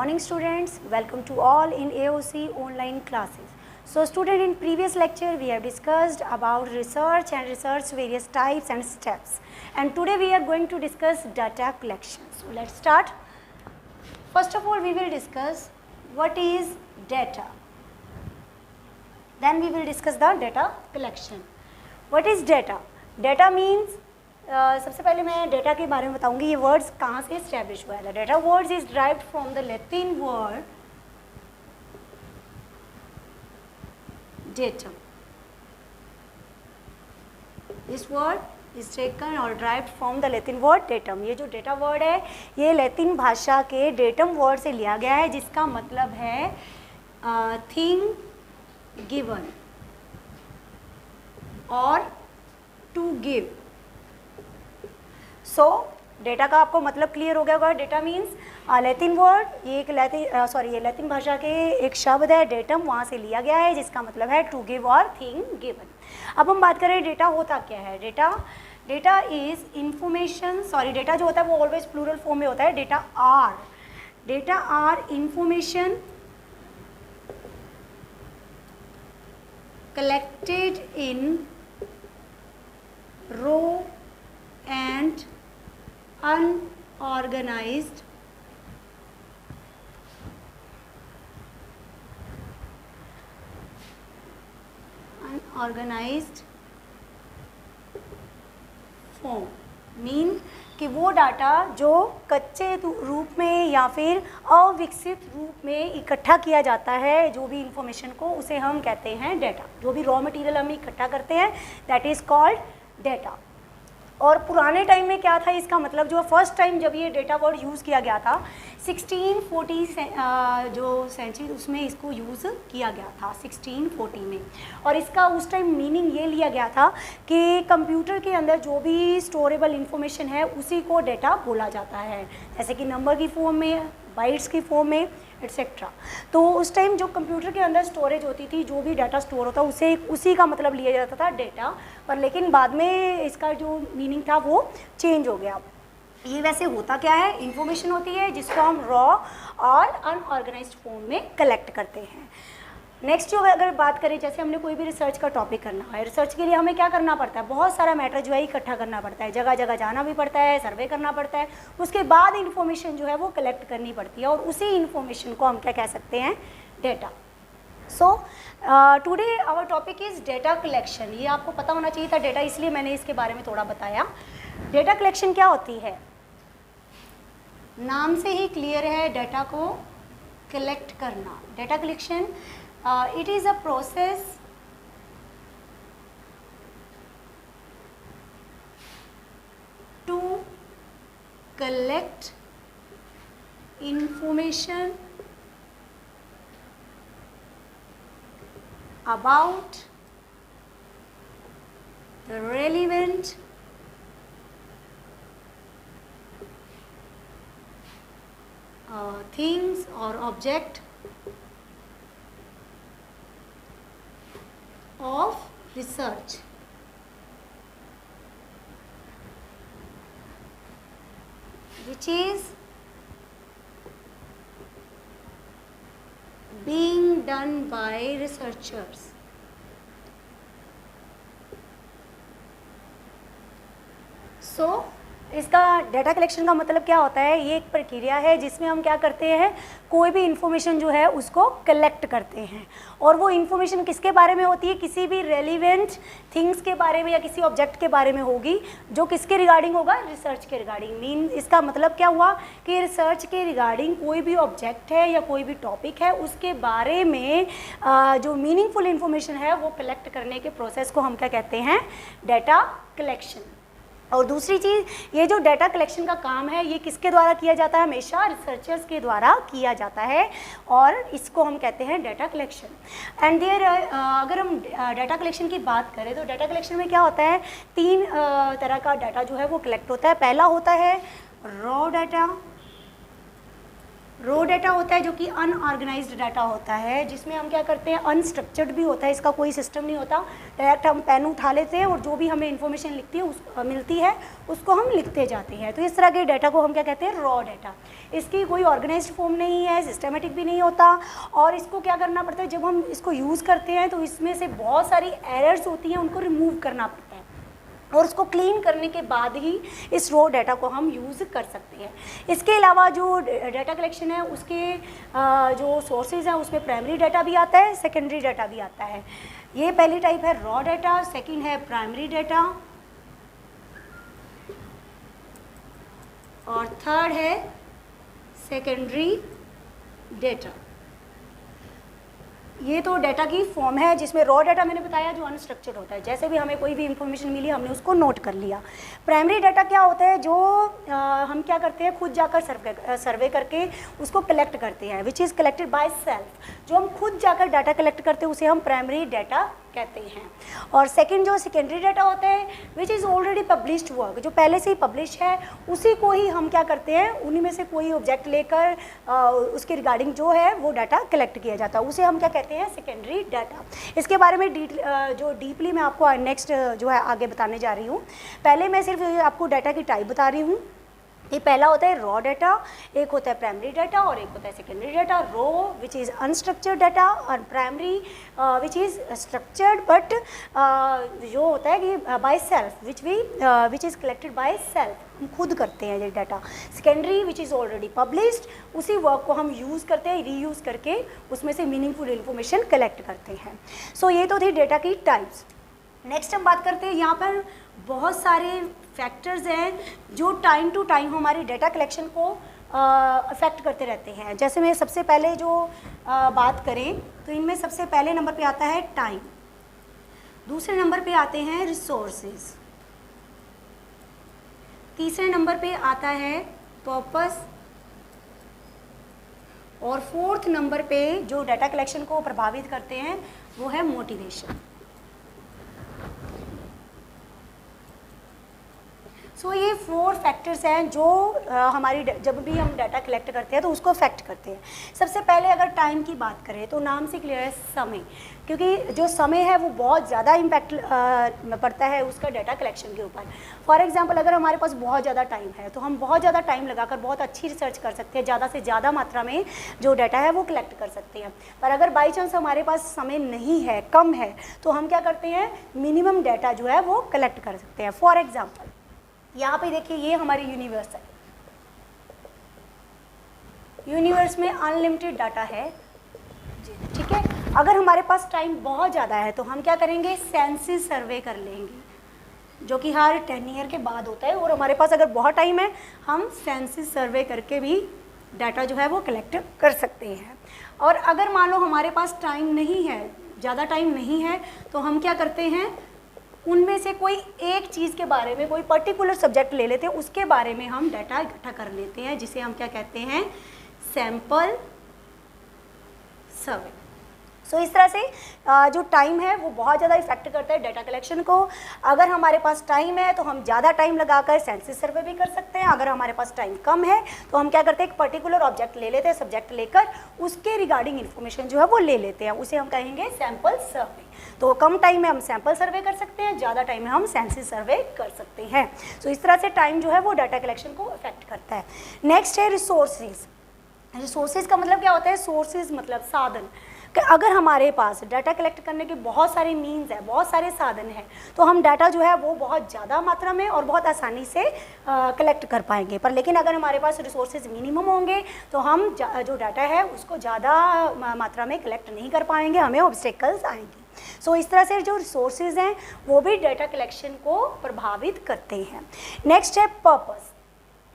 morning students, welcome to all in AOC online classes. So student, in previous lecture we have discussed about research and research various types and steps, and today we are going to discuss data collection. So let's start. First of all we will discuss what is data, then we will discuss the data collection. What is data? Data means सबसे पहले मैं data के बारे में बताऊंगी ये words कहाँ से इस्टेब्लिश हुआ है. Data words is derived from the Latin word datum. This word is taken और derived from the Latin word datum. ये जो डेटा वर्ड है ये लैटिन भाषा के डेटम वर्ड से लिया गया है, जिसका मतलब है थिंग गिवन और टू गिव. सो डेटा का आपको मतलब क्लियर हो गया होगा. डेटा मीन्स लैटिन वर्ड, ये एक लैटिन भाषा के एक शब्द है डेटम, वहाँ से लिया गया है, जिसका मतलब है टू गिव और थिंग गिवन. अब हम बात करें डेटा होता क्या है. डेटा इज इंफॉर्मेशन, डेटा जो होता है वो ऑलवेज प्लूरल फॉर्म में होता है. Data are information collected in raw and unorganized form. Mean कि वो डाटा जो कच्चे रूप में या फिर अविकसित रूप में इकट्ठा किया जाता है, जो भी इंफॉर्मेशन को, उसे हम कहते हैं डेटा. जो भी रॉ मटेरियल हम इकट्ठा करते हैं दैट इज कॉल्ड डेटा. और पुराने टाइम में क्या था इसका मतलब, जो फर्स्ट टाइम जब ये डेटा वर्ड यूज़ किया गया था 1640 जो सेंचुरी, उसमें इसको यूज़ किया गया था 1640 में. और इसका उस टाइम मीनिंग ये लिया गया था कि कंप्यूटर के अंदर जो भी स्टोरेबल इंफॉर्मेशन है उसी को डेटा बोला जाता है, जैसे कि नंबर की फॉर्म में, बाइट्स की फॉर्म में, एट्सेट्रा. तो उस टाइम जो कंप्यूटर के अंदर स्टोरेज होती थी, जो भी डाटा स्टोर होता उसी का मतलब लिया जाता था डेटा. पर लेकिन बाद में इसका जो मीनिंग था वो चेंज हो गया. ये वैसे होता क्या है, इंफॉर्मेशन होती है जिसको हम रॉ और अनऑर्गेनाइज्ड फॉर्म में कलेक्ट करते हैं. नेक्स्ट जो अगर बात करें, जैसे हमने कोई भी रिसर्च का टॉपिक करना है, रिसर्च के लिए हमें क्या करना पड़ता है, बहुत सारा मैटर जो है इकट्ठा करना पड़ता है, जगह जगह जाना भी पड़ता है, सर्वे करना पड़ता है, उसके बाद इन्फॉर्मेशन जो है वो कलेक्ट करनी पड़ती है, और उसी इन्फॉर्मेशन को हम क्या कह सकते हैं, data. So today our topic is data collection. ये आपको पता होना चाहिए था डेटा, इसलिए मैंने इसके बारे में थोड़ा बताया. डेटा कलेक्शन क्या होती है, नाम से ही क्लियर है, डेटा को कलेक्ट करना. Data collection it is a process to collect information about the relevant things or object of research. Which is being done by researchers. So इसका डेटा कलेक्शन का मतलब क्या होता है, ये एक प्रक्रिया है जिसमें हम क्या करते हैं, कोई भी इंफॉर्मेशन जो है उसको कलेक्ट करते हैं. और वो इंफॉर्मेशन किसके बारे में होती है, किसी भी रेलिवेंट थिंग्स के बारे में या किसी ऑब्जेक्ट के बारे में होगी, जो किसके रिगार्डिंग होगा, रिसर्च के रिगार्डिंग. मीन इसका मतलब क्या हुआ कि रिसर्च के रिगार्डिंग कोई भी ऑब्जेक्ट है या कोई भी टॉपिक है, उसके बारे में जो मीनिंगफुल इंफॉर्मेशन है वो कलेक्ट करने के प्रोसेस को हम क्या कहते हैं, डेटा कलेक्शन. और दूसरी चीज़, ये जो डाटा कलेक्शन का काम है ये किसके द्वारा किया जाता है, हमेशा रिसर्चर्स के द्वारा किया जाता है, और इसको हम कहते हैं डाटा कलेक्शन. एंड देयर अगर हम डाटा कलेक्शन की बात करें तो डाटा कलेक्शन में क्या होता है, 3 तरह का डाटा जो है वो कलेक्ट होता है. पहला होता है रॉ डाटा, रो डाटा होता है जो कि अनऑर्गेनाइज्ड डाटा होता है, जिसमें हम क्या करते हैं, अनस्ट्रक्चर्ड भी होता है, इसका कोई सिस्टम नहीं होता, डायरेक्ट हम पेन उठा लेते हैं और जो भी हमें इन्फॉर्मेशन मिलती है उसको हम लिखते जाते हैं। तो इस तरह के डाटा को हम क्या कहते हैं, रॉ डाटा। इसकी कोई ऑर्गेनाइज्ड फॉर्म नहीं है, सिस्टमेटिक भी नहीं होता, और इसको क्या करना पड़ता है, जब हम इसको यूज़ करते हैं तो इसमें से बहुत सारी एरर्स होती हैं, उनको रिमूव करना पड़ता है और उसको क्लीन करने के बाद ही इस रो डाटा को हम यूज़ कर सकते हैं। इसके अलावा जो डाटा कलेक्शन है उसके जो सोर्सेज हैं उसमें प्राइमरी डाटा भी आता है, सेकेंडरी डाटा भी आता है। ये पहली टाइप है रॉ डाटा, सेकंड है प्राइमरी डाटा और थर्ड है सेकेंडरी डाटा। ये तो डाटा की फॉर्म है, जिसमें रॉ डाटा मैंने बताया जो अनस्ट्रक्चर्ड होता है, जैसे भी हमें कोई भी इंफॉर्मेशन मिली हमने उसको नोट कर लिया। प्राइमरी डाटा क्या होता है, जो हम क्या करते हैं, खुद जाकर सर्वे करके उसको कलेक्ट करते हैं, विच इज़ कलेक्टेड बाय सेल्फ। जो हम खुद जाकर डाटा कलेक्ट करते हैं उसे हम प्राइमरी डाटा कहते हैं। और सेकंड जो सेकेंडरी डाटा होता है, विच इज़ ऑलरेडी पब्लिश्ड वर्क, जो पहले से ही पब्लिश है उसी को ही हम क्या करते हैं, उन्हीं में से कोई ऑब्जेक्ट लेकर उसके रिगार्डिंग जो है वो डाटा कलेक्ट किया जाता है, उसे हम क्या कहते हैं, सेकेंडरी डाटा। इसके बारे में जो डीपली मैं आपको नेक्स्ट जो है आगे बताने जा रही हूँ। पहले मैं सिर्फ आपको डाटा की टाइप बता रही हूँ। ये पहला होता है रॉ डाटा, एक होता है प्राइमरी डाटा और एक होता है secondary data. Raw which is unstructured data और primary which is structured but जो होता है कि by self which is collected by self, हम खुद करते हैं ये data. Secondary which is already published, उसी वर्क को हम यूज़ करते हैं, रीयूज़ करके उसमें से मीनिंगफुल इन्फॉर्मेशन कलेक्ट करते हैं। सो ये तो थी डाटा की टाइप्स। नेक्स्ट हम बात करते हैं, यहाँ पर बहुत सारे फैक्टर्स हैं जो टाइम टू टाइम हमारी डाटा कलेक्शन को अफेक्ट करते रहते हैं। जैसे मैं सबसे पहले जो बात करें तो इनमें सबसे पहले नंबर पे आता है टाइम, दूसरे नंबर पे आते हैं रिसोर्सेज, तीसरे नंबर पे आता है पर्पस और फोर्थ नंबर पे जो डाटा कलेक्शन को प्रभावित करते हैं वो है मोटिवेशन। सो ये 4 फैक्टर्स हैं जो हमारी जब भी हम डाटा कलेक्ट करते हैं तो उसको अफेक्ट करते हैं। सबसे पहले अगर टाइम की बात करें तो नाम से क्लियर है समय, क्योंकि जो समय है वो बहुत ज़्यादा इम्पैक्ट पड़ता है उसका डाटा कलेक्शन के ऊपर। फॉर एग्जांपल अगर हमारे पास बहुत ज़्यादा टाइम है तो हम बहुत ज़्यादा टाइम लगाकर बहुत अच्छी रिसर्च कर सकते हैं, ज़्यादा से ज़्यादा मात्रा में जो डाटा है वो कलेक्ट कर सकते हैं। पर अगर बाई चांस हमारे पास समय नहीं है, कम है, तो हम क्या करते हैं, मिनिमम डाटा जो है वो कलेक्ट कर सकते हैं। फॉर एग्जाम्पल यहाँ पे देखिए ये हमारी यूनिवर्स है, यूनिवर्स में अनलिमिटेड डाटा है, ठीक है। अगर हमारे पास टाइम बहुत ज़्यादा है तो हम क्या करेंगे, सेंसस सर्वे कर लेंगे, जो कि हर 10 ईयर के बाद होता है। और हमारे पास अगर बहुत टाइम है हम सेंसस सर्वे करके भी डाटा जो है वो कलेक्ट कर सकते हैं। और अगर मान लो हमारे पास टाइम नहीं है, ज़्यादा टाइम नहीं है, तो हम क्या करते हैं, उनमें से कोई एक चीज़ के बारे में, कोई पर्टिकुलर सब्जेक्ट ले लेते हैं, उसके बारे में हम डाटा इकट्ठा कर लेते हैं, जिसे हम क्या कहते हैं, सैंपल सर्वे। सो इस तरह से जो टाइम है वो बहुत ज़्यादा इफेक्ट करता है डाटा कलेक्शन को। अगर हमारे पास टाइम है तो हम ज़्यादा टाइम लगाकर सेंसस सर्वे भी कर सकते हैं। अगर हमारे पास टाइम कम है तो हम क्या करते हैं, एक पर्टिकुलर ऑब्जेक्ट ले लेते हैं, सब्जेक्ट लेकर उसके रिगार्डिंग इन्फॉर्मेशन जो है वो ले लेते हैं, उसे हम कहेंगे सैंपल सर्वे। तो कम टाइम में हम सैंपल सर्वे कर सकते हैं, ज़्यादा टाइम में हम सेंसस सर्वे कर सकते हैं। सो इस तरह से टाइम जो है वो डाटा कलेक्शन को अफेक्ट करता है। नेक्स्ट है रिसोर्सेज। रिसोर्सेज का मतलब क्या होता है, सोर्सेज मतलब साधन। कि अगर हमारे पास डाटा कलेक्ट करने के बहुत सारे मीन्स हैं, बहुत सारे साधन हैं, तो हम डाटा जो है वो बहुत ज़्यादा मात्रा में और बहुत आसानी से कलेक्ट कर पाएंगे। पर लेकिन अगर हमारे पास रिसोर्सेज मिनिमम होंगे तो हम जो डाटा है उसको ज़्यादा मात्रा में कलेक्ट नहीं कर पाएंगे, हमें ऑब्स्टेकल्स आएंगे। सो इस तरह से जो रिसोर्सेज हैं वो भी डाटा कलेक्शन को प्रभावित करते हैं। नेक्स्ट है पर्पस।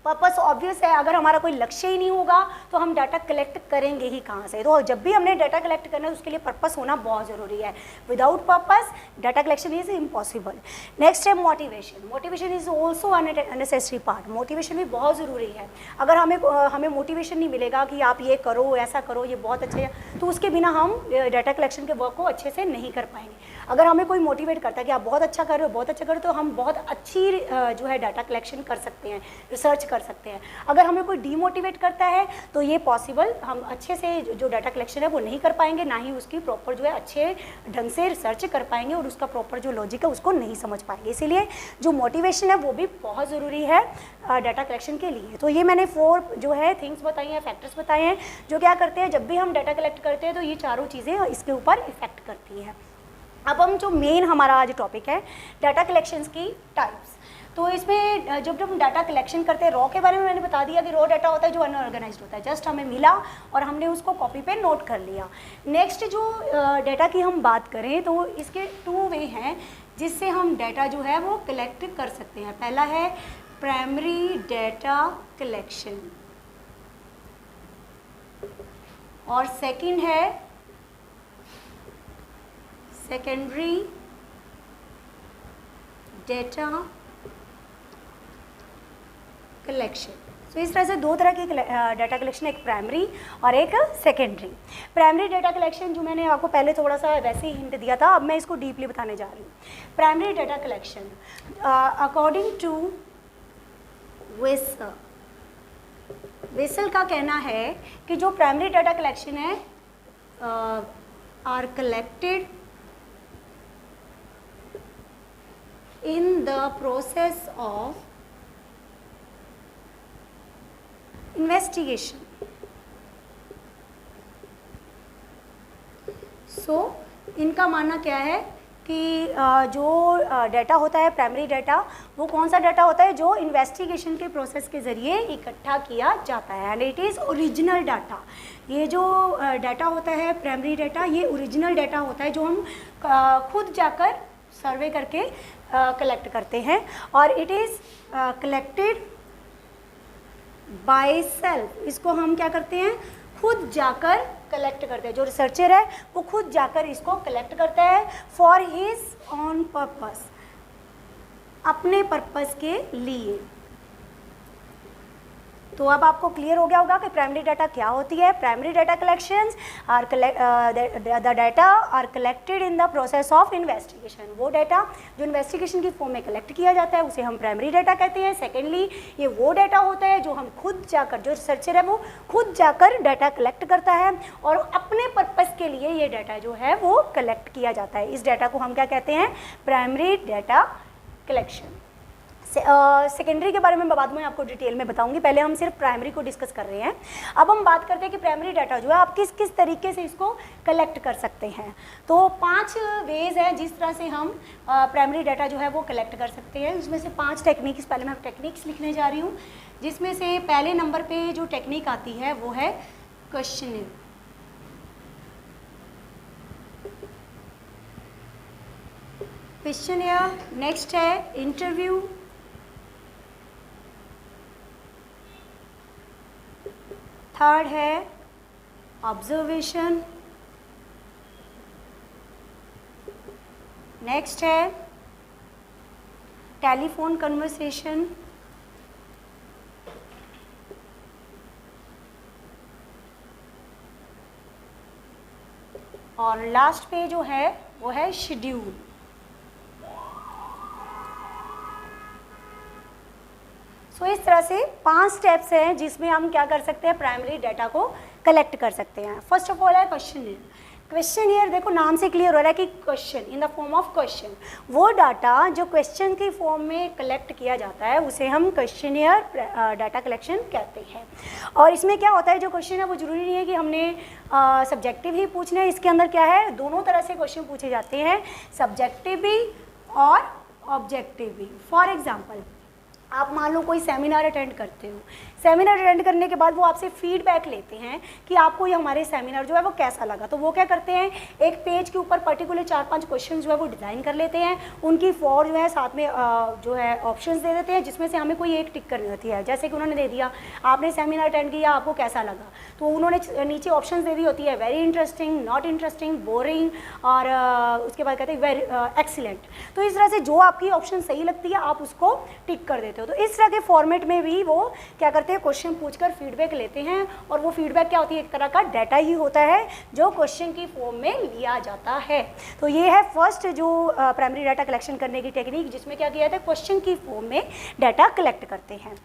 पर्पस ऑब्वियस है, अगर हमारा कोई लक्ष्य ही नहीं होगा तो हम डाटा कलेक्ट करेंगे ही कहाँ से। तो जब भी हमने डाटा कलेक्ट करना है उसके लिए पर्पस होना बहुत ज़रूरी है। Without purpose data collection is impossible. Next है motivation. Motivation is also unnecessary part. Motivation भी बहुत ज़रूरी है। अगर हमें मोटिवेशन नहीं मिलेगा कि आप ये करो, ऐसा करो, ये बहुत अच्छा है, तो उसके बिना हम डाटा कलेक्शन के वर्क को अच्छे से नहीं कर पाएंगे। अगर हमें कोई मोटिवेट करता है कि आप बहुत अच्छा कर रहे हो, बहुत अच्छा कर रहे हो, तो हम बहुत अच्छी जो है डाटा कलेक्शन कर सकते हैं, रिसर्च कर सकते हैं। अगर हमें कोई डीमोटिवेट करता है तो ये पॉसिबल हम अच्छे से जो डाटा कलेक्शन है वो नहीं कर पाएंगे, ना ही उसकी प्रॉपर जो है अच्छे ढंग से रिसर्च कर पाएंगे और उसका प्रॉपर जो लॉजिक है उसको नहीं समझ पाएंगे। इसीलिए जो मोटिवेशन है वो भी बहुत ज़रूरी है डाटा कलेक्शन के लिए। तो ये मैंने 4 जो है थिंग्स बताई हैं, फैक्टर्स बताए हैं, जो क्या करते हैं जब भी हम डाटा कलेक्ट करते हैं तो ये चारों चीज़ें इसके ऊपर इफेक्ट करती हैं। अब हम जो मेन हमारा आज टॉपिक है डाटा कलेक्शंस की टाइप्स, तो इसमें जब हम डाटा कलेक्शन करते हैं, रॉ के बारे में मैंने बता दिया कि रॉ डाटा होता है जो अनऑर्गेनाइज्ड होता है, जस्ट हमें मिला और हमने उसको कॉपी पे नोट कर लिया। नेक्स्ट जो डाटा की हम बात करें तो इसके 2 वे हैं जिससे हम डाटा जो है वो कलेक्ट कर सकते हैं। पहला है प्राइमरी डाटा कलेक्शन और सेकंड है सेकेंडरी डाटा कलेक्शन। तो इस तरह से 2 तरह की डाटा कलेक्शन, एक प्राइमरी और एक सेकेंडरी। प्राइमरी डाटा कलेक्शन जो मैंने आपको पहले थोड़ा सा वैसे ही हिंट दिया था, अब मैं इसको डीपली बताने जा रही हूँ। Primary data collection according to Wessel का कहना है कि जो प्राइमरी डाटा कलेक्शन है are collected in the process of investigation. So इनका मानना क्या है कि जो डाटा होता है प्राइमरी डाटा, वो कौन सा डाटा होता है जो इन्वेस्टिगेशन के प्रोसेस के ज़रिए इकट्ठा किया जाता है, and it is original data. ये जो डाटा होता है प्राइमरी डाटा, ये ओरिजिनल डाटा होता है जो हम खुद जाकर सर्वे करके कलेक्ट करते हैं, और it is collected by self. इसको हम क्या करते हैं, खुद जाकर कलेक्ट करते हैं। जो रिसर्चर है वो खुद जाकर इसको कलेक्ट करता है फॉर हिज ऑन पर्पस, अपने पर्पस के लिए। तो अब आपको क्लियर हो गया होगा कि प्राइमरी डाटा क्या होती है। Primary data collections are the data are collected in the process of investigation. वो डाटा जो इन्वेस्टिगेशन की फॉर्म में कलेक्ट किया जाता है उसे हम प्राइमरी डाटा कहते हैं। सेकेंडली ये वो डाटा होता है जो हम खुद जाकर, जो रिसर्चर है वो खुद जाकर डाटा कलेक्ट करता है और अपने पर्पस के लिए ये डाटा जो है वो कलेक्ट किया जाता है। इस डाटा को हम क्या कहते हैं, प्राइमरी डाटा कलेक्शन। सेकेंडरी के बारे में बाद में आपको डिटेल में बताऊंगी, पहले हम सिर्फ प्राइमरी को डिस्कस कर रहे हैं। अब हम बात करते हैं कि प्राइमरी डाटा जो है आप किस किस तरीके से इसको कलेक्ट कर सकते हैं। तो 5 वेज हैं जिस तरह से हम प्राइमरी डाटा जो है वो कलेक्ट कर सकते हैं। उसमें से 5 टेक्निक्स, पहले मैं टेक्निक्स लिखने जा रही हूँ, जिसमें से पहले नंबर पे जो टेक्निक आती है वो है क्वेश्चनिंग। क्वेश्चनियर, नेक्स्ट है इंटरव्यू, थर्ड है ऑब्जर्वेशन, नेक्स्ट है टेलीफोन कन्वर्सेशन, और लास्ट पे जो है वो है शेड्यूल। सो इस तरह से 5 स्टेप्स हैं जिसमें हम क्या कर सकते हैं, प्राइमरी डाटा को कलेक्ट कर सकते हैं। फर्स्ट ऑफ ऑल है क्वेश्चनियर। क्वेश्चनियर देखो नाम से क्लियर हो रहा है कि question in the form of question, वो डाटा जो क्वेश्चन की फॉर्म में कलेक्ट किया जाता है उसे हम क्वेश्चनियर डाटा कलेक्शन कहते हैं। और इसमें क्या होता है, जो क्वेश्चन है वो जरूरी नहीं है कि हमने सब्जेक्टिव ही पूछना है। इसके अंदर क्या है, दोनों तरह से क्वेश्चन पूछे जाते हैं, सब्जेक्टिव भी और ऑब्जेक्टिव भी। फॉर एग्जाम्पल आप मान लो कोई सेमिनार अटेंड करते हो, सेमिनार अटेंड करने के बाद वो आपसे फीडबैक लेते हैं कि आपको ये हमारे सेमिनार जो है वो कैसा लगा। तो वो क्या करते हैं, एक पेज के ऊपर पर्टिकुलर 4-5 क्वेश्चन जो है वो डिज़ाइन कर लेते हैं, उनकी 4 जो है साथ में जो है ऑप्शंस दे देते हैं जिसमें से हमें कोई एक टिक करनी होती है। जैसे कि उन्होंने दे दिया आपने सेमिनार अटेंड किया, आपको कैसा लगा, तो उन्होंने नीचे ऑप्शन दे दी होती है very interesting, not interesting, boring, और उसके बाद कहते हैं वेरी एक्सीलेंट। तो इस तरह से जो आपकी ऑप्शन सही लगती है आप उसको टिक कर देते देते हो। तो इस तरह के फॉर्मेट में भी वो क्या करते हैं, क्वेश्चन पूछकर फीडबैक लेते हैं, और वो फीडबैक क्या होती है, एक तरह का डाटा ही होता है जो क्वेश्चन की फॉर्म में लिया जाता है। तो ये है फर्स्ट जो प्राइमरी डाटा कलेक्शन करने की टेक्निक, जिसमें क्या किया जाता है, क्वेश्चन की फॉर्म में डाटा कलेक्ट करते हैं।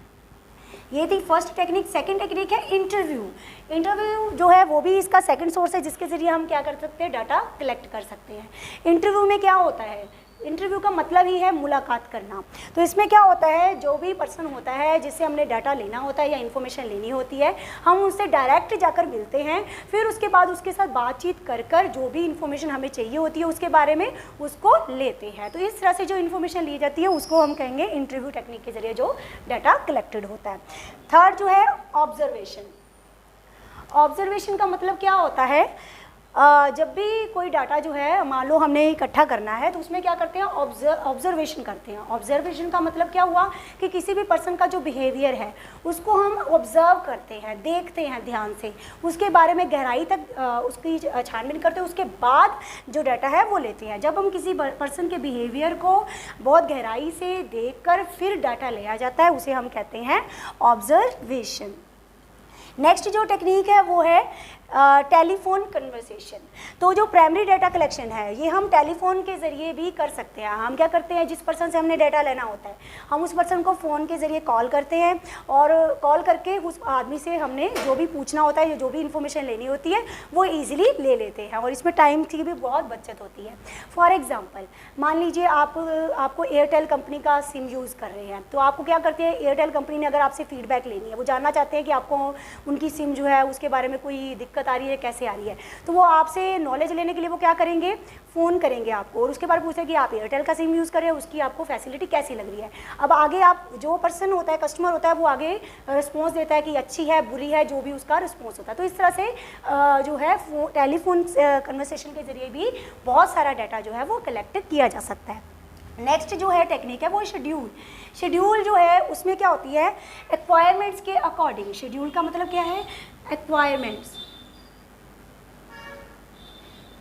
ये थी फर्स्ट टेक्निक। सेकंड टेक्निक है इंटरव्यू। इंटरव्यू जो है वो भी इसका सेकंड सोर्स है जिसके ज़रिए हम क्या कर सकते हैं, डाटा कलेक्ट कर सकते हैं। इंटरव्यू में क्या होता है, इंटरव्यू का मतलब ही है मुलाकात करना। तो इसमें क्या होता है, जो भी पर्सन होता है जिससे हमने डाटा लेना होता है या इन्फॉर्मेशन लेनी होती है, हम उससे डायरेक्ट जाकर मिलते हैं, फिर उसके बाद उसके साथ बातचीत कर जो भी इन्फॉर्मेशन हमें चाहिए होती है उसके बारे में उसको लेते हैं। तो इस तरह से जो इन्फॉर्मेशन ली जाती है उसको हम कहेंगे इंटरव्यू टेक्निक के ज़रिए जो डाटा कलेक्टेड होता है। थर्ड जो है ऑब्जर्वेशन। ऑब्जर्वेशन का मतलब क्या होता है, जब भी कोई डाटा जो है मान लो हमने इकट्ठा करना है तो उसमें क्या करते हैं, ऑब्जर्वेशन करते हैं। ऑब्जर्वेशन का मतलब क्या हुआ कि किसी भी पर्सन का जो बिहेवियर है उसको हम ऑब्जर्व करते हैं, देखते हैं ध्यान से, उसके बारे में गहराई तक उसकी छानबीन करते हैं, उसके बाद जो डाटा है वो लेते हैं। जब हम किसी पर्सन के बिहेवियर को बहुत गहराई से देखकर फिर डाटा लिया जाता है उसे हम कहते हैं ऑब्जर्वेशन। नेक्स्ट जो टेक्निक है वो है टेलीफोन कन्वर्सेशन। तो जो प्राइमरी डाटा कलेक्शन है ये हम टेलीफोन के ज़रिए भी कर सकते हैं। हम क्या करते हैं, जिस पर्सन से हमने डाटा लेना होता है हम उस पर्सन को फ़ोन के ज़रिए कॉल करते हैं, और कॉल करके उस आदमी से हमने जो भी पूछना होता है, जो भी इन्फॉर्मेशन लेनी होती है वो ईजिली ले लेते हैं, और इसमें टाइम की भी बहुत बचत होती है। फॉर एग्ज़ाम्पल मान लीजिए आपको एयरटेल कंपनी का सिम यूज़ कर रहे हैं, तो आपको क्या करते हैं, एयरटेल कंपनी ने अगर आपसे फीडबैक लेनी है, वो जानना चाहते हैं कि आपको उनकी सिम जो है उसके बारे में कोई दिक्कत आ रही है, कैसे आ रही है, तो वो आपसे नॉलेज लेने के लिए वो क्या करेंगे, फ़ोन करेंगे आपको, और उसके बाद पूछेंगे कि आप एयरटेल का सिम यूज़ कर रहे हैं, उसकी आपको फैसिलिटी कैसी लग रही है। अब आगे आप जो पर्सन होता है, कस्टमर होता है, वो आगे रिस्पॉन्स देता है कि अच्छी है, बुरी है, जो भी उसका रिस्पॉन्स होता है। तो इस तरह से जो है टेलीफोन कन्वर्सेशन के ज़रिए भी बहुत सारा डाटा जो है वो कलेक्ट किया जा सकता है। नेक्स्ट जो है टेक्निक है वो शेड्यूल। शेड्यूल जो है उसमें क्या होती है, एक्वायरमेंट्स के अकॉर्डिंग। शेड्यूल का मतलब क्या है, एक्वायरमेंट्स।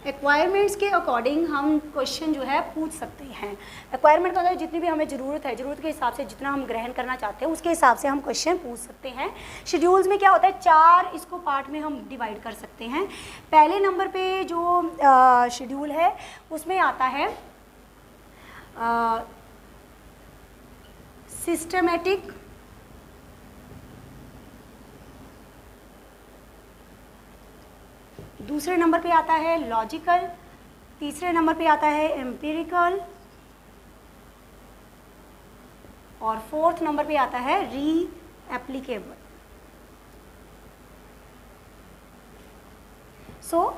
एक्वायरमेंट्स के अकॉर्डिंग हम क्वेश्चन जो है पूछ सकते हैं। एक्वायरमेंट का मतलब जितनी भी हमें ज़रूरत है, ज़रूरत के हिसाब से जितना हम ग्रहण करना चाहते हैं उसके हिसाब से हम क्वेश्चन पूछ सकते हैं। शेड्यूल्स में क्या होता है, 4 इसको पार्ट में हम डिवाइड कर सकते हैं। पहले नंबर पे जो शेड्यूल है उसमें आता है सिस्टमेटिक, दूसरे नंबर पे आता है लॉजिकल, तीसरे नंबर पे आता है एम्पिरिकल, और फोर्थ नंबर पे आता है री एप्लीकेबल।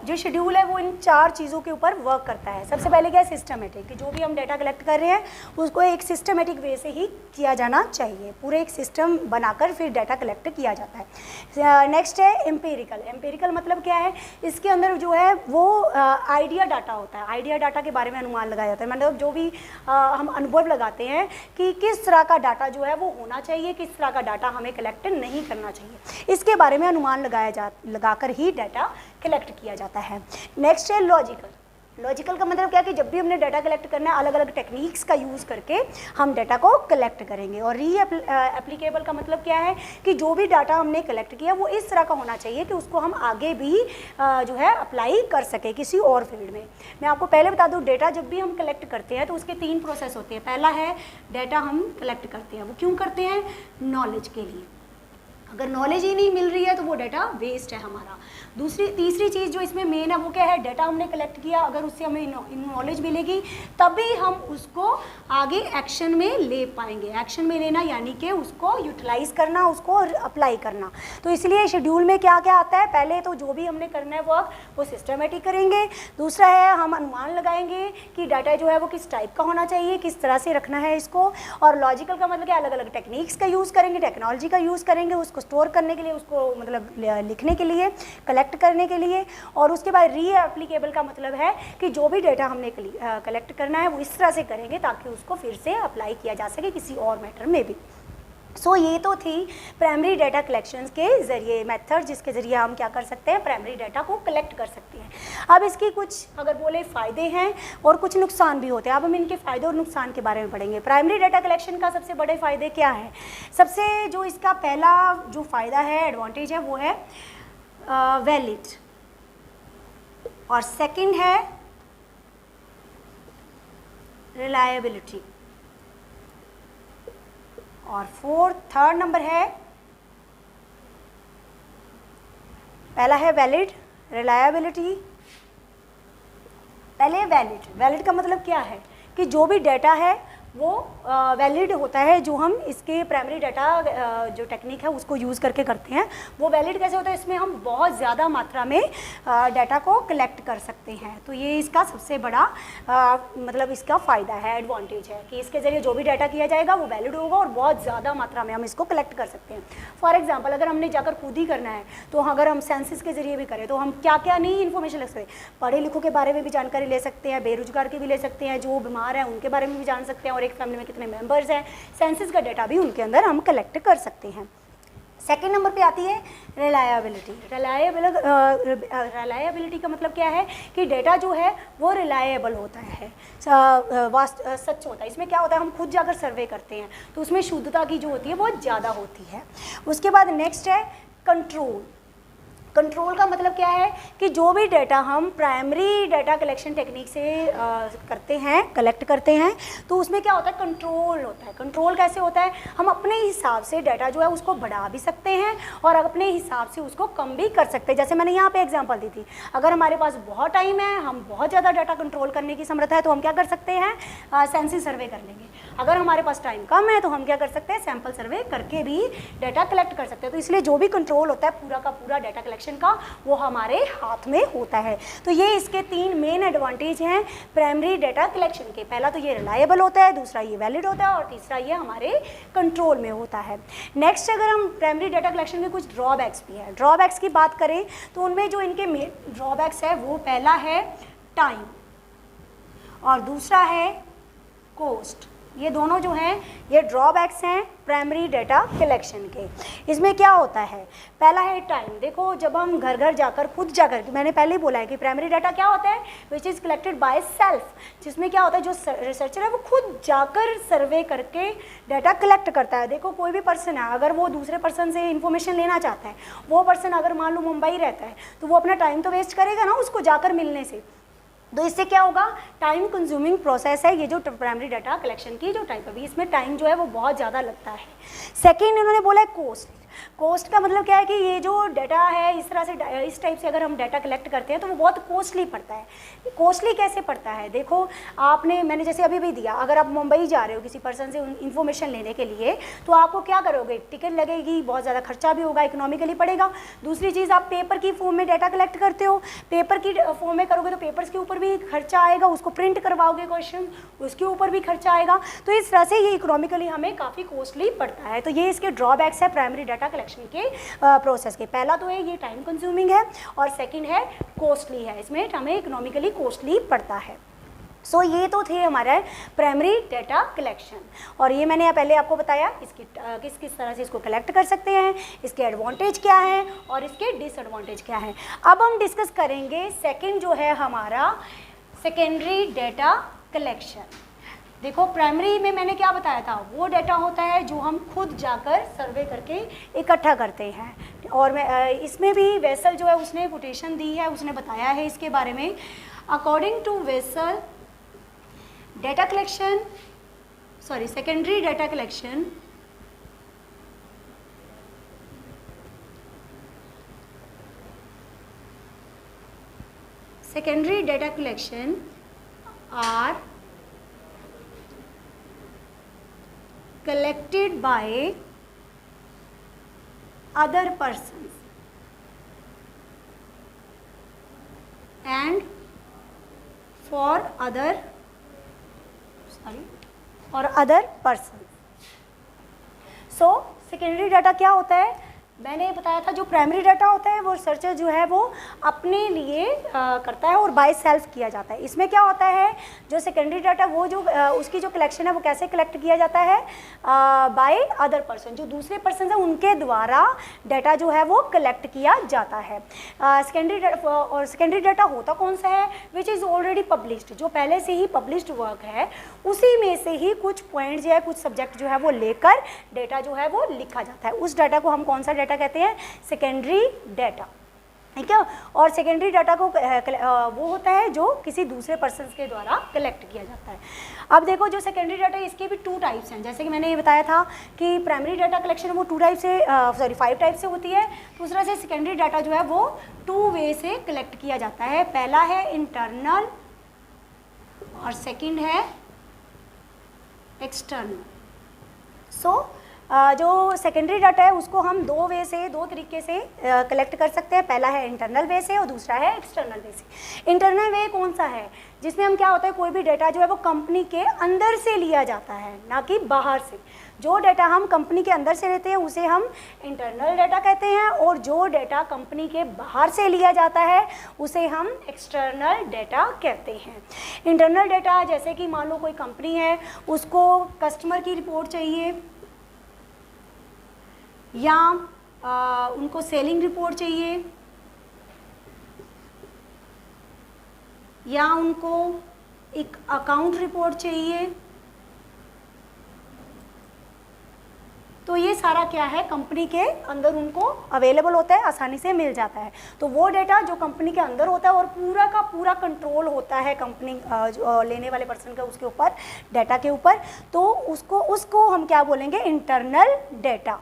जो शेड्यूल है वो इन 4 चीज़ों के ऊपर वर्क करता है। सबसे पहले क्या है, सिस्टमेटिक, कि जो भी हम डाटा कलेक्ट कर रहे हैं उसको एक सिस्टमेटिक वे से ही किया जाना चाहिए, पूरे एक सिस्टम बनाकर फिर डाटा कलेक्ट किया जाता है। नेक्स्ट है एम्पिरिकल। एम्पिरिकल मतलब क्या है, इसके अंदर जो है वो आइडिया डाटा होता है। आइडिया डाटा के बारे में अनुमान लगाया जाता है, मतलब जो भी हम अनुभव लगाते हैं कि किस तरह का डाटा जो है वो होना चाहिए, किस तरह का डाटा हमें कलेक्ट नहीं करना चाहिए, इसके बारे में अनुमान लगाकर ही डाटा कलेक्ट किया जाता है। नेक्स्ट है लॉजिकल। लॉजिकल का मतलब क्या है कि जब भी हमने डाटा कलेक्ट करना है अलग अलग टेक्निक्स का यूज़ करके हम डाटा को कलेक्ट करेंगे। और री एप्लीकेबल का मतलब क्या है कि जो भी डाटा हमने कलेक्ट किया वो इस तरह का होना चाहिए कि उसको हम आगे भी जो है अप्लाई कर सके किसी और फील्ड में। मैं आपको पहले बता दूँ, डाटा जब भी हम कलेक्ट करते हैं तो उसके 3 प्रोसेस होते हैं। पहला है डाटा हम कलेक्ट करते हैं, वो क्यों करते हैं, नॉलेज के लिए। अगर नॉलेज ही नहीं मिल रही है तो वो डाटा वेस्ट है हमारा। तीसरी चीज़ जो इसमें मेन है वो क्या है, डाटा हमने कलेक्ट किया, अगर उससे हमें नॉलेज मिलेगी तभी हम उसको आगे एक्शन में ले पाएंगे। एक्शन में लेना यानी कि उसको यूटिलाइज करना, उसको अप्लाई करना। तो इसलिए शेड्यूल में क्या क्या आता है, पहले तो जो भी हमने करना है वर्क वो सिस्टमेटिक करेंगे। दूसरा है हम अनुमान लगाएंगे कि डाटा जो है वो किस टाइप का होना चाहिए, किस तरह से रखना है इसको। और लॉजिकल का मतलब क्या, अलग अलग टेक्निक्स का यूज़ करेंगे, टेक्नोलॉजी का यूज़ करेंगे उसको स्टोर करने के लिए, उसको मतलब लिखने के लिए, कलेक्ट करने के लिए। और उसके बाद री एप्लीकेबल का मतलब है कि जो भी डाटा हमने कलेक्ट करना है वो इस तरह से करेंगे ताकि उसको फिर से अप्लाई किया जा सके किसी और मैटर में भी। सो ये तो थी प्राइमरी डाटा कलेक्शंस के ज़रिए मेथड, जिसके ज़रिए हम क्या कर सकते हैं, प्राइमरी डाटा को कलेक्ट कर सकते हैं। अब इसकी कुछ अगर बोले फ़ायदे हैं और कुछ नुकसान भी होते हैं। अब हम इनके फ़ायदे और नुकसान के बारे में पढ़ेंगे। प्राइमरी डाटा कलेक्शन का सबसे बड़े फ़ायदे क्या है? सबसे जो इसका पहला जो फ़ायदा है, एडवांटेज है, वो है वैलिड, और सेकंड है रिलायबिलिटी, और थर्ड नंबर है, पहला है वैलिड, रिलायबिलिटी। पहले वैलिड का मतलब क्या है कि जो भी डाटा है वो वैलिड होता है, जो हम इसके प्राइमरी डाटा जो टेक्निक है उसको यूज़ करके करते हैं, वो वैलिड कैसे होता है, इसमें हम बहुत ज़्यादा मात्रा में डाटा को कलेक्ट कर सकते हैं। तो ये इसका सबसे बड़ा मतलब इसका फ़ायदा है, एडवांटेज है कि इसके ज़रिए जो भी डाटा किया जाएगा वो वैलिड होगा और बहुत ज़्यादा मात्रा में हम इसको कलेक्ट कर सकते हैं। फॉर एग्जाम्पल, अगर हमने जाकर खुद ही करना है, तो अगर हम सेंसस के ज़रिए भी करें तो हम क्या क्या नहीं इन्फॉर्मेशन ले सकते हैं, पढ़े लिखों के बारे में भी जानकारी ले सकते हैं, बेरोजगार की भी ले सकते हैं, जो बीमार हैं उनके बारे में भी जान सकते हैं, और एक फैमिली में कितने मेंबर्स हैं, सेंसस का डाटा भी उनके अंदर हम कलेक्ट कर सकते हैं। सेकेंड नंबर पे आती है रिलायबिलिटी। रिलायबिलिटी का मतलब क्या है कि डेटा जो है वो रिलायबल होता है, सच होता है। इसमें क्या होता है, हम खुद जाकर सर्वे करते हैं तो उसमें शुद्धता की जो होती है वो ज़्यादा होती है। उसके बाद नेक्स्ट है कंट्रोल। कंट्रोल का मतलब क्या है कि जो भी डाटा हम प्राइमरी डाटा कलेक्शन टेक्निक से करते हैं, कलेक्ट करते हैं, तो उसमें क्या होता है, कंट्रोल होता है। कंट्रोल कैसे होता है, हम अपने हिसाब से डाटा जो है उसको बढ़ा भी सकते हैं और अपने हिसाब से उसको कम भी कर सकते हैं। जैसे मैंने यहाँ पे एग्जांपल दी थी, अगर हमारे पास बहुत टाइम है, हम बहुत ज़्यादा डाटा कंट्रोल करने की समर्थ है, तो हम क्या कर सकते हैं, सेंसस सर्वे कर लेंगे। अगर हमारे पास टाइम कम है तो हम क्या कर सकते हैं, सैम्पल सर्वे करके भी डाटा कलेक्ट कर सकते हैं। तो इसलिए जो भी कंट्रोल होता है पूरा का पूरा डाटा कलेक्शन का, वो हमारे हाथ में होता है। तो ये इसके तीन मेन एडवांटेज हैं प्राइमरी डाटा कलेक्शन के। पहला तो ये रिलायबल होता है, दूसरा ये वैलिड होता है, और तीसरा ये हमारे कंट्रोल में होता है। नेक्स्ट, अगर हम प्राइमरी डाटा कलेक्शन के कुछ ड्रॉबैक्स भी हैं, ड्रॉबैक्स की बात करें तो उनमें जो इनके मेन ड्रॉबैक्स है, वो पहला है टाइम और दूसरा है कॉस्ट। ये दोनों जो हैं ये ड्रॉबैक्स हैं प्राइमरी डाटा कलेक्शन के। इसमें क्या होता है, पहला है टाइम। देखो, जब हम घर घर जाकर खुद जाकर, मैंने पहले ही बोला है कि प्राइमरी डाटा क्या होता है, विच इज़ कलेक्टेड बाय सेल्फ, जिसमें क्या होता है, जो रिसर्चर है वो खुद जाकर सर्वे करके डाटा कलेक्ट करता है। देखो, कोई भी पर्सन है, अगर वो दूसरे पर्सन से इन्फॉर्मेशन लेना चाहता है, वो पर्सन अगर मान लो मुंबई रहता है, तो वो अपना टाइम तो वेस्ट करेगा ना उसको जाकर मिलने से। तो इससे क्या होगा, टाइम कंज्यूमिंग प्रोसेस है ये जो प्राइमरी डाटा कलेक्शन की जो टाइप है, इसमें टाइम जो है वो बहुत ज़्यादा लगता है। सेकेंड, इन्होंने बोला है कॉस्ट। कॉस्ट का मतलब क्या है कि ये जो डाटा है इस तरह से, इस टाइप से अगर हम डाटा कलेक्ट करते हैं तो वो बहुत कॉस्टली पड़ता है। कॉस्टली कैसे पड़ता है, देखो मैंने जैसे अभी भी दिया, अगर आप मुंबई जा रहे हो किसी पर्सन से इन्फॉर्मेशन लेने के लिए, तो आपको क्या करोगे, टिकट लगेगी, बहुत ज़्यादा खर्चा भी होगा, इकोनॉमिकली पड़ेगा। दूसरी चीज़, आप पेपर की फॉर्म में डाटा कलेक्ट करते हो, पेपर की फॉर्म में करोगे तो पेपर्स के ऊपर भी खर्चा आएगा, उसको प्रिंट करवाओगे क्वेश्चन, उसके ऊपर भी खर्चा आएगा। तो इस तरह से ये इकोनॉमिकली हमें काफ़ी कॉस्टली पड़ता है। तो ये इसके ड्रॉबैक्स है प्राइमरी डाटा कलेक्शन के प्रोसेस के। पहला तो है ये टाइम कंज्यूमिंग है, और सेकंड है कॉस्टली है, इसमें हमें इकोनॉमिकली कॉस्टली पड़ता है। सो ये तो थे हमारे प्राइमरी डाटा कलेक्शन, और ये मैंने पहले आपको बताया इसकी किस किस तरह से इसको कलेक्ट कर सकते हैं, इसके एडवांटेज क्या है और इसके डिसएडवांटेज क्या है। अब हम डिस्कस करेंगे सेकंड जो है हमारा सेकेंडरी डाटा कलेक्शन। देखो, प्राइमरी में मैंने क्या बताया था, वो डाटा होता है जो हम खुद जाकर सर्वे करके इकट्ठा करते हैं, और इसमें भी वेसल जो है उसने कोटेशन दी है, उसने बताया है इसके बारे में। According to vessel data collection, secondary data collection are collected by other persons and for other persons. So secondary data क्या होता है, मैंने बताया था जो प्राइमरी डाटा होता है वो रिसर्चर जो है वो अपने लिए करता है और बाय सेल्फ किया जाता है। इसमें क्या होता है, जो सेकेंडरी डाटा वो जो उसकी जो कलेक्शन है वो कैसे कलेक्ट किया जाता है, बाय अदर पर्सन, जो दूसरे पर्सन है उनके द्वारा डाटा जो है वो कलेक्ट किया जाता है। सेकेंडरी डाटा होता कौन सा है, विच इज़ ऑलरेडी पब्लिश्ड, जो पहले से ही पब्लिश्ड वर्क है उसी में से ही कुछ पॉइंट जो है, कुछ सब्जेक्ट जो है वो लेकर डाटा जो है वो लिखा जाता है। उस डाटा को हम कौन सा डाटा कहते हैं, सेकेंडरी डाटा, ठीक है। और सेकेंडरी डाटा को वो होता है जो किसी दूसरे पर्सन के द्वारा कलेक्ट किया जाता है। अब देखो जो सेकेंडरी डाटा है इसके भी 2 टाइप्स हैं, जैसे कि मैंने ये बताया था कि प्राइमरी डाटा कलेक्शन वो 5 टाइप से होती है। दूसरा से सेकेंडरी डाटा जो है वो 2 वे से कलेक्ट किया जाता है। पहला है इंटरनल और सेकेंड है एक्सटर्नल। जो सेकेंडरी डाटा है उसको हम 2 तरीके से कलेक्ट कर सकते हैं। पहला है इंटरनल वे से और दूसरा है एक्सटर्नल वे से। इंटरनल वे कौन सा है, जिसमें हम क्या होता है, कोई भी डाटा जो है वो कंपनी के अंदर से लिया जाता है, ना कि बाहर से। जो डाटा हम कंपनी के अंदर से लेते हैं उसे हम इंटरनल डाटा कहते हैं, और जो डाटा कंपनी के बाहर से लिया जाता है उसे हम एक्सटर्नल डाटा कहते हैं। इंटरनल डाटा जैसे कि मान लो कोई कंपनी है, उसको कस्टमर की रिपोर्ट चाहिए या उनको सेलिंग रिपोर्ट चाहिए या उनको एक अकाउंट रिपोर्ट चाहिए, तो ये सारा क्या है, कंपनी के अंदर उनको अवेलेबल होता है, आसानी से मिल जाता है। तो वो डेटा जो कंपनी के अंदर होता है और पूरा का पूरा कंट्रोल होता है कंपनी लेने वाले पर्सन का उसके ऊपर, डाटा के ऊपर, तो उसको हम क्या बोलेंगे, इंटरनल डाटा।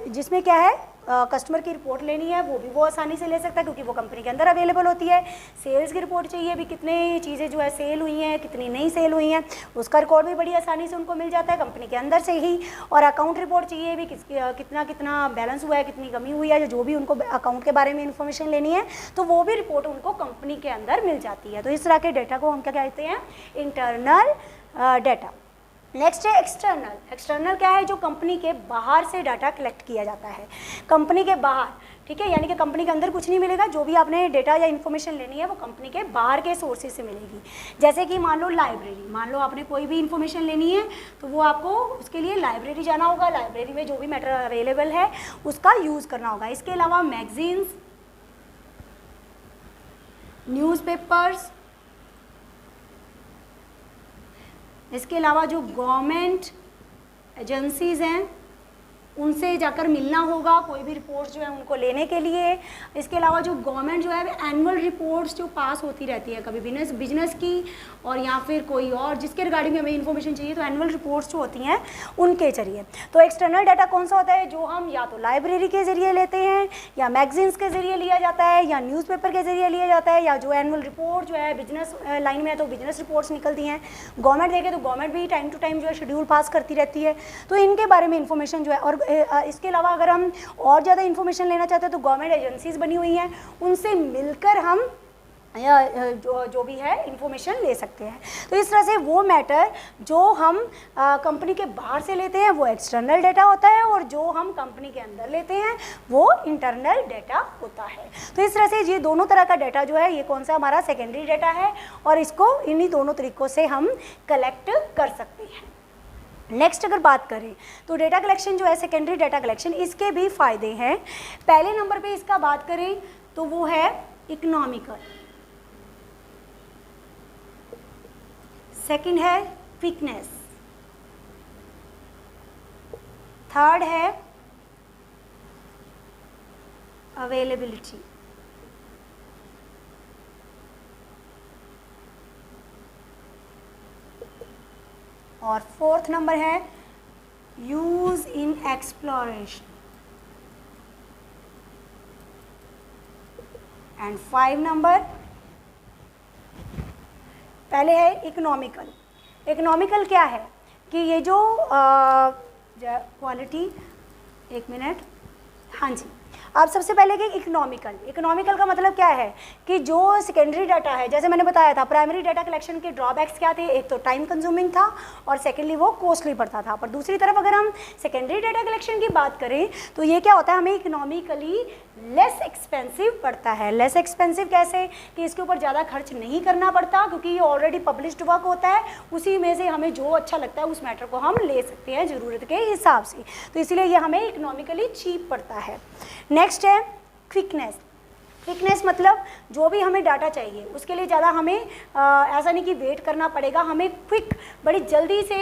जिसमें क्या है, कस्टमर की रिपोर्ट लेनी है वो भी वो आसानी से ले सकता है क्योंकि वो कंपनी के अंदर अवेलेबल होती है। सेल्स की रिपोर्ट चाहिए, भी कितने चीज़ें जो है सेल हुई हैं, कितनी नहीं सेल हुई हैं, उसका रिकॉर्ड भी बड़ी आसानी से उनको मिल जाता है कंपनी के अंदर से ही। और अकाउंट रिपोर्ट चाहिए, भी कितना बैलेंस हुआ है, कितनी कमी हुई है, जो भी उनको अकाउंट के बारे में इंफॉर्मेशन लेनी है, तो वो भी रिपोर्ट उनको कंपनी के अंदर मिल जाती है। तो इस तरह के डाटा को हम क्या कहते हैं, इंटरनल डाटा। नेक्स्ट है एक्सटर्नल। एक्सटर्नल क्या है, जो कंपनी के बाहर से डाटा कलेक्ट किया जाता है, कंपनी के बाहर, ठीक है, यानी कि कंपनी के अंदर कुछ नहीं मिलेगा, जो भी आपने डेटा या इन्फॉर्मेशन लेनी है वो कंपनी के बाहर के सोर्सेज से मिलेगी। जैसे कि मान लो लाइब्रेरी, मान लो आपने कोई भी इन्फॉर्मेशन लेनी है तो वो आपको उसके लिए लाइब्रेरी जाना होगा, लाइब्रेरी में जो भी मैटर अवेलेबल है उसका यूज़ करना होगा। इसके अलावा मैगजीन्स, न्यूज़पेपर्स, इसके अलावा जो गवर्नमेंट एजेंसीज़ हैं उनसे जाकर मिलना होगा कोई भी रिपोर्ट्स जो है उनको लेने के लिए। इसके अलावा जो गवर्नमेंट जो है एनुअल रिपोर्ट्स जो पास होती रहती है, कभी बिजनेस की और या फिर कोई और जिसके रिगार्डिंग हमें इन्फॉर्मेशन चाहिए, तो एनुअल रिपोर्ट्स जो होती हैं उनके जरिए। तो एक्सटर्नल डाटा कौन सा होता है, जो हम या तो लाइब्रेरी के ज़रिए लेते हैं या मैगजीन्स के ज़रिए लिया जाता है या न्यूज़पेपर के ज़रिए लिया जाता है, या जो एनुअल रिपोर्ट जो है बिजनेस लाइन में है तो बिजनेस रिपोर्ट्स निकलती हैं। गवर्नमेंट देखे तो गवर्नमेंट भी टाइम टू टाइम जो है शेड्यूल पास करती रहती है, तो इनके बारे में इंफॉर्मेशन जो है। और इसके अलावा अगर हम और ज़्यादा इन्फॉर्मेशन लेना चाहते हैं तो गवर्नमेंट एजेंसीज बनी हुई हैं, उनसे मिलकर हम या जो भी है इन्फॉर्मेशन ले सकते हैं। तो इस तरह से वो मैटर जो हम कंपनी के बाहर से लेते हैं वो एक्सटर्नल डाटा होता है, और जो हम कंपनी के अंदर लेते हैं वो इंटरनल डाटा होता है। तो इस तरह से ये दोनों तरह का डाटा जो है ये कौन सा हमारा सेकेंडरी डाटा है, और इसको इन्हीं दोनों तरीक़ों से हम कलेक्ट कर सकते हैं। नेक्स्ट अगर बात करें तो डेटा कलेक्शन जो है सेकेंडरी डाटा कलेक्शन, इसके भी फ़ायदे हैं। पहले नंबर पे इसका बात करें तो वो है इकोनॉमिकल, सेकंड है क्विकनेस, थर्ड है अवेलेबिलिटी, और फोर्थ नंबर है use in exploration, and 5 number पहले है इकोनॉमिकल। इकोनॉमिकल क्या है कि ये जो क्वालिटी, एक मिनट, हाँ जी, अब सबसे पहले कि इकोनॉमिकल, इकोनॉमिकल का मतलब क्या है कि जो सेकेंडरी डाटा है, जैसे मैंने बताया था प्राइमरी डाटा कलेक्शन के ड्रॉबैक्स क्या थे, एक तो टाइम कंज्यूमिंग था और सेकेंडली वो कॉस्टली पड़ता था। पर दूसरी तरफ अगर हम सेकेंडरी डाटा कलेक्शन की बात करें तो ये क्या होता है, हमें इकोनॉमिकली लेस एक्सपेंसिव पड़ता है। लेस एक्सपेंसिव कैसे कि इसके ऊपर ज़्यादा खर्च नहीं करना पड़ता क्योंकि ये ऑलरेडी पब्लिश्ड वर्क होता है, उसी में से हमें जो अच्छा लगता है उस मैटर को हम ले सकते हैं ज़रूरत के हिसाब से, तो इसलिए ये हमें इकोनॉमिकली चीप पड़ता है। नेक्स्ट है क्विकनेस। क्विकनेस मतलब जो भी हमें डाटा चाहिए उसके लिए ज़्यादा हमें ऐसा नहीं कि वेट करना पड़ेगा, हमें क्विक बड़ी जल्दी से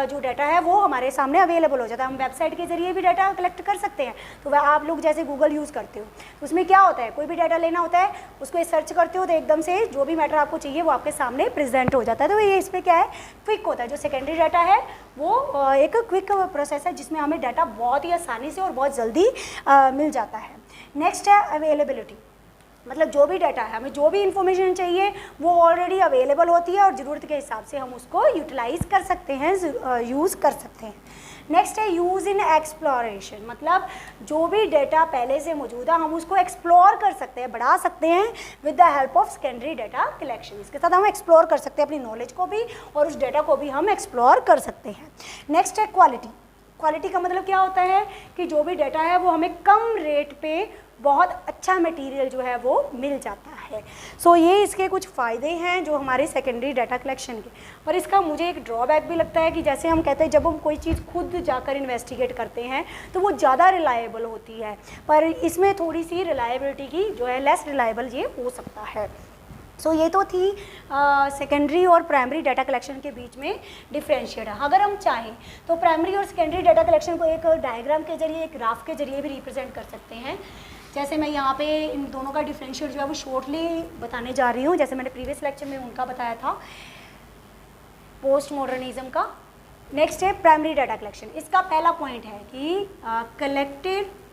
जो डाटा है वो हमारे सामने अवेलेबल हो जाता है। हम वेबसाइट के ज़रिए भी डाटा कलेक्ट कर सकते हैं। तो वह आप लोग जैसे गूगल यूज़ करते हो तो उसमें क्या होता है, कोई भी डाटा लेना होता है उसको सर्च करते हो तो एकदम से जो भी मैटर आपको चाहिए वो आपके सामने प्रेजेंट हो जाता है। तो ये इस पर क्या है, क्विक होता है। जो सेकेंडरी डाटा है वो एक क्विक प्रोसेस है जिसमें हमें डाटा बहुत ही आसानी से और बहुत जल्दी मिल जाता है। नेक्स्ट है अवेलेबिलिटी, मतलब जो भी डाटा है, हमें जो भी इंफॉर्मेशन चाहिए वो ऑलरेडी अवेलेबल होती है और ज़रूरत के हिसाब से हम उसको यूटिलाइज़ कर सकते हैं, यूज़ कर सकते हैं। नेक्स्ट है यूज़ इन एक्सप्लोरेशन, मतलब जो भी डाटा पहले से मौजूद है हम उसको एक्सप्लोर कर सकते हैं, बढ़ा सकते हैं with the help of secondary data collection. इसके साथ हम एक्सप्लोर कर सकते हैं अपनी नॉलेज को भी और उस डाटा को भी हम एक्सप्लोर कर सकते हैं। नेक्स्ट है क्वालिटी। क्वालिटी का मतलब क्या होता है कि जो भी डाटा है वो हमें कम रेट पे बहुत अच्छा मटेरियल जो है वो मिल जाता है। सो ये इसके कुछ फ़ायदे हैं जो हमारे सेकेंडरी डाटा कलेक्शन के। पर इसका मुझे एक ड्रॉबैक भी लगता है कि जैसे हम कहते हैं जब हम कोई चीज़ खुद जाकर इन्वेस्टिगेट करते हैं तो वो ज़्यादा रिलायबल होती है, पर इसमें थोड़ी सी रिलायबिलिटी की जो है लेस रिलायबल ये हो सकता है। सो ये तो थी सेकेंडरी और प्राइमरी डाटा कलेक्शन के बीच में डिफरेंशिएट है। अगर हम चाहें तो प्राइमरी और सेकेंडरी डाटा कलेक्शन को एक डायग्राम के जरिए, एक ग्राफ के जरिए भी रिप्रेजेंट कर सकते हैं। जैसे मैं यहाँ पे इन दोनों का डिफरेंशिएट जो है वो शॉर्टली बताने जा रही हूँ, जैसे मैंने प्रीवियस लेक्चर में उनका बताया था पोस्ट मॉडर्निज्म का। नेक्स्ट है प्राइमरी डाटा कलेक्शन। इसका पहला पॉइंट है कि collected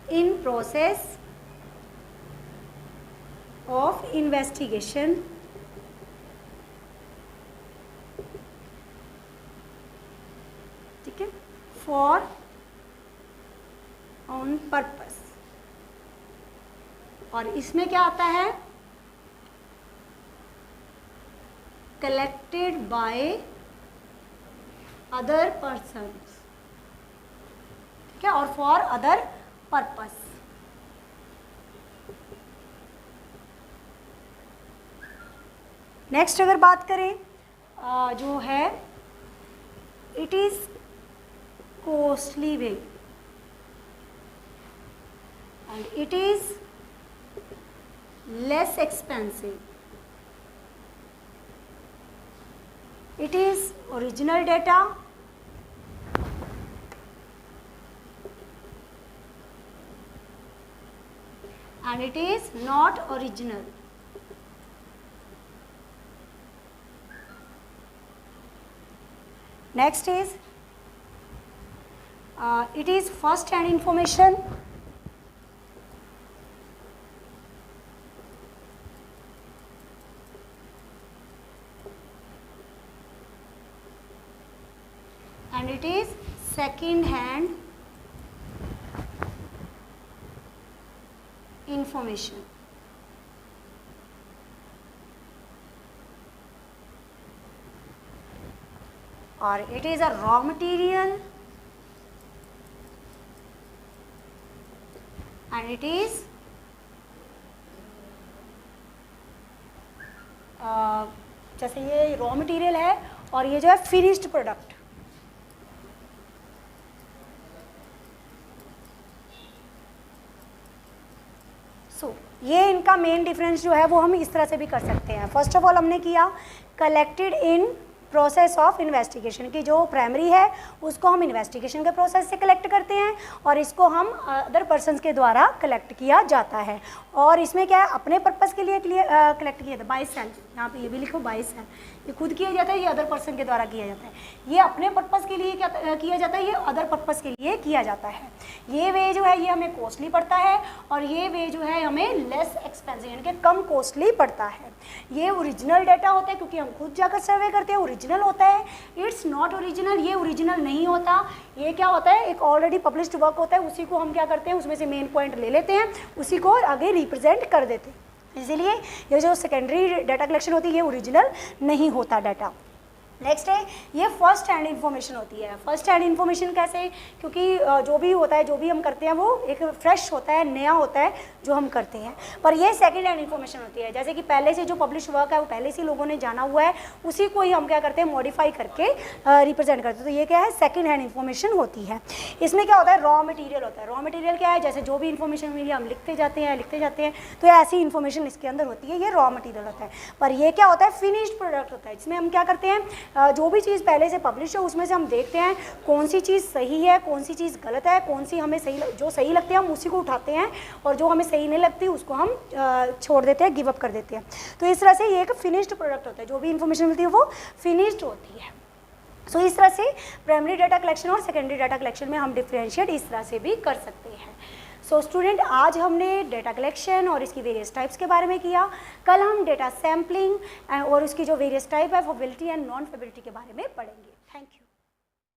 in process of investigation ठीक है for on purpose, और इसमें क्या आता है collected by other persons, ठीक है, और for other पर्पस। नेक्स्ट अगर बात करें जो है it is costly way and it is less expensive, it is original data and it is not original. Next is it is first hand information, and it is second hand information. और it is a raw material and it is जैसे ये raw material है और ये जो है finished product. ये इनका मेन डिफरेंस जो है वो हम इस तरह से भी कर सकते हैं। फर्स्ट ऑफ ऑल हमने किया collected in process of investigation की, जो प्राइमरी है उसको हम इन्वेस्टिगेशन के प्रोसेस से कलेक्ट करते हैं और इसको हम अदर पर्सन्स के द्वारा कलेक्ट किया जाता है। और इसमें क्या है, अपने पर्पस के लिए कलेक्ट किया जाता है बाय सेल्फ, यहाँ पे ये भी लिखो बाय सेल्फ, ये खुद किया जाता है, ये अदर पर्सन के द्वारा किया जाता है। ये अपने पर्पस के लिए क्या किया जाता है, ये अदर पर्पस के लिए किया जाता है। ये वे जो है ये हमें कॉस्टली पड़ता है और ये वे जो है हमें लेस एक्सपेंसिव यानी कि कम कॉस्टली पड़ता है। ये ओरिजिनल डाटा होता है क्योंकि हम खुद जाकर सर्वे करते हैं, ओरिजिनल होता है, इट्स नॉट ओरिजिनल, ये ओरिजिनल नहीं होता। ये क्या होता है, एक ऑलरेडी पब्लिश्ड वर्क होता है, उसी को हम क्या करते हैं, उसमें से मेन पॉइंट ले लेते हैं, उसी को आगे रिप्रेजेंट कर देते हैं। इसीलिए ये जो सेकेंडरी डाटा कलेक्शन होती है ये ओरिजिनल नहीं होता डाटा। नेक्स्ट है ये फर्स्ट हैंड इन्फॉर्मेशन होती है। फर्स्ट हैंड इन्फॉर्मेशन कैसे, क्योंकि जो भी होता है, जो भी हम करते हैं वो एक फ्रेश होता है, नया होता है जो हम करते हैं, पर ये सेकंड हैंड इन्फॉर्मेशन होती है। जैसे कि पहले से जो पब्लिश वर्क है वो पहले से लोगों ने जाना हुआ है, उसी को ही हम क्या करते हैं, मॉडिफाई करके रिप्रेजेंट करते हैं। तो ये क्या है, सेकंड हैंड इन्फॉर्मेशन होती है। इसमें क्या होता है, रॉ मटेरियल होता है। रॉ मटेरियल क्या है, जैसे जो भी इन्फॉर्मेशन मिली हम लिखते जाते हैं, तो ऐसी इन्फॉर्मेशन इसके अंदर होती है, ये रॉ मटेरियल होता है। पर ये क्या होता है, फिनिश्ड प्रोडक्ट होता है। इसमें हम क्या करते हैं, जो भी चीज़ पहले से पब्लिश है उसमें से हम देखते हैं कौन सी चीज़ सही है, कौन सी चीज़ गलत है, कौन सी हमें सही, जो सही लगती है हम उसी को उठाते हैं, और जो हमें सही नहीं लगती उसको हम छोड़ देते हैं, गिव अप कर देते हैं। तो इस तरह से ये एक फिनिश्ड प्रोडक्ट होता है, जो भी इन्फॉर्मेशन मिलती है वो फिनिश्ड होती है। सो इस तरह से प्राइमरी डाटा कलेक्शन और सेकेंडरी डाटा कलेक्शन में हम डिफ्रेंशिएट इस तरह से भी कर सकते हैं। सो स्टूडेंट, आज हमने डेटा कलेक्शन और इसकी वेरियस टाइप्स के बारे में किया। कल हम डेटा सैम्पलिंग और उसकी जो वेरियस टाइप है, फेबिलिटी एंड नॉन फेबिलिटी के बारे में पढ़ेंगे। Thank you.